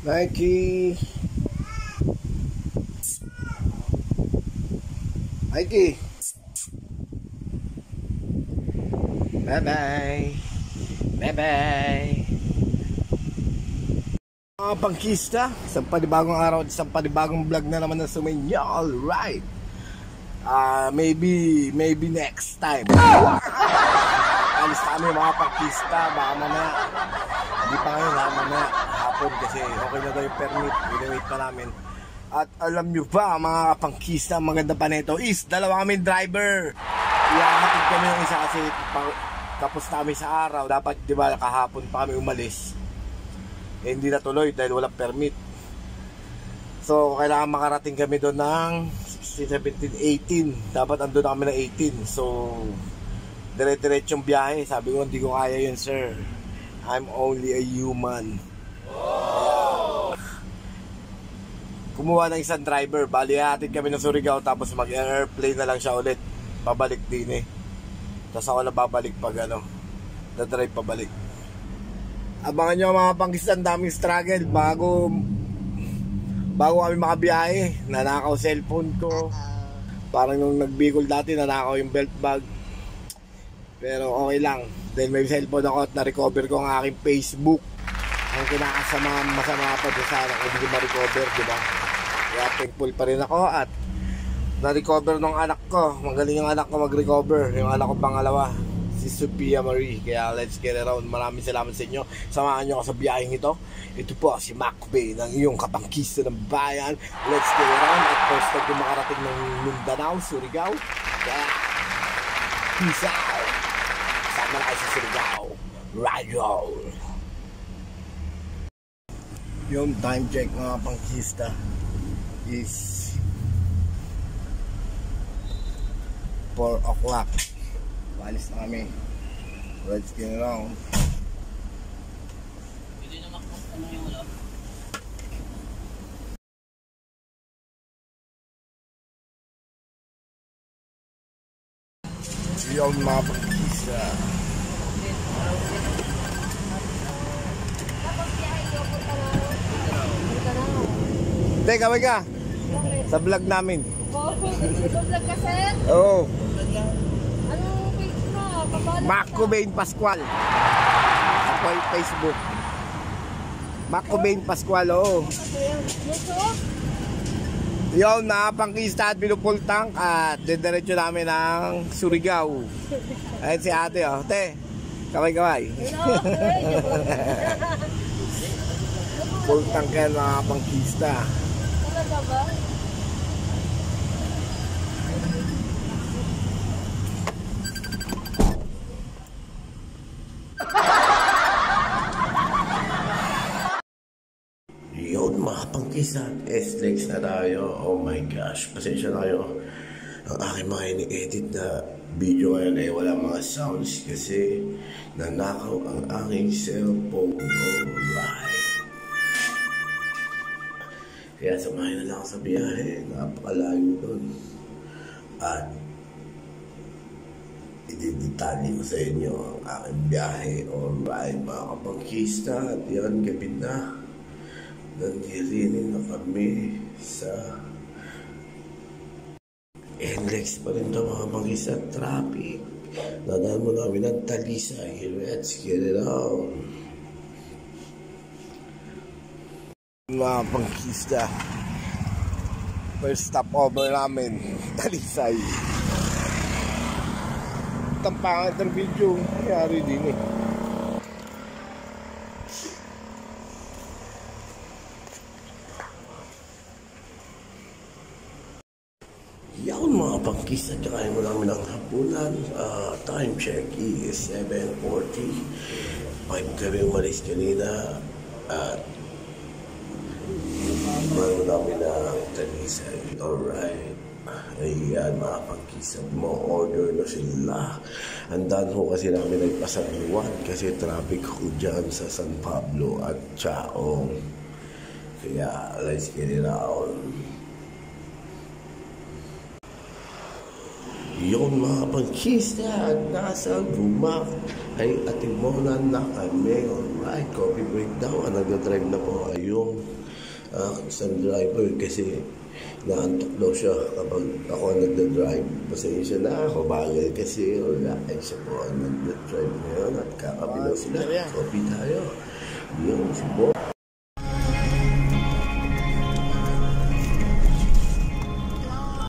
Mikey. Mikey. Bye-bye. Bye-bye. Mga pangkista, isang panibagong araw at isang panibagong vlog na naman na sumainyo. Alright. Maybe next time. Alis na kami mga pangkista. Baka mamaya. Hindi pa ngayon ha, mamaya hapon kasi okay na daw yung permit. Wait pa namin. At alam nyo ba mga pangkista, maganda pa nito is dalawa kami driver. Iyahatid kami yung isa kasi tapos namin sa araw. Dapat diba kahapon pa kami umalis. Hindi natuloy dahil walang permit. So kailangan makarating kami doon ng 16, 17, 18. Dapat andun na kami ng 18. So dire-diretsong biyahe. Sabi ko hindi ko kaya yun, sir. I'm only a human. Kumuha ng isang driver. Bali hatid kami ng Surigao. Tapos mag-airplane na lang siya ulit. Pabalik din eh. Tapos ako na babalik pag na-drive pabalik. Abangan nyo mga pangkista, daming struggle bago kami makabiyahe. Nanakaw cellphone ko. Parang nung nagbigol dati nanakaw yung belt bag. Pero okay lang dahil may cellphone ako at na-recover ko ang aking Facebook. Ang kinakasama masama pa doon sana kung hindi ma-recover, diba? Kaya thankful pa rin ako at na-recover ng anak ko. Magaling yung anak ko mag-recover. Yung anak ko pangalawa, si Sophia Marie. Kaya let's get around. Maraming salamat sa inyo. Samahan nyo ako sa biyaheng ito. Ito po si Macbay ng iyong kapangkista ng bayan. Let's get around. At first time kung makarating ng Mindanao, Surigao. Kaya peace out. Sama na kayo sa Surigao. Radio. Yung time check mga pangkista is 4 o'clock. Maalis na kami. Let's get around. Pwede na ano yung wala? Yung mga pangkisa. Teka, wag ka. Sa vlog namin. Sa vlog ka, sir? Oo. Anong page mo? Macbay Pascual. Sa Facebook. Macbay Pascual, oo. YouTube? Yun, nakapangkista at pinupultang at didiretso namin ng Surigao. Ayun si ate, oh. Te, kamay-kamay. Pultang ka nakapangkista. Talaga ba? Yun mga pangkisa, S-Lex na tayo. Oh my gosh, pasensya na kayo. Ang aking mga ini-edit na video ngayon ay wala mga sounds kasi nanakaw ang aking cellphone. Alright. Kaya samahin na lang sa biyahe. Napakalayo doon. At ididetali ko sa inyo ang aking biyahe. Alright mga kapangkista. At yan, gabi na. Nandirinig na kami sa NLEX pa rin ito mga pangkista. Traffic. Nadaan mo namin ng Talisay. Let's get it on. Mga pangkista, first stopover namin Talisay. Tampangan ng video nangyari din eh. Yan mga pangkista, tsakain mo namin ang hapunan. Time check is 7:40. 5 kami umalis kanina at bago namin ang Talisay. Alright. Ayan mga pangkisa, ma-order na sila. Andan ho kasi namin nagpasaluan kasi traffic ko dyan sa San Pablo at Chaong. Kaya let's get it on. Yung mga pangkista at nasa gumak ay atimonan na kami. Alright. Alright, coffee break daw. Nagdadrive na po yung isang driver kasi naantok daw siya kapag ako ang nagdadrive. Pasensya na ako, bagay kasi alright, siya po ang nagdadrive ngayon at kakapilaw sila. Coffee tayo. Yung si Bob.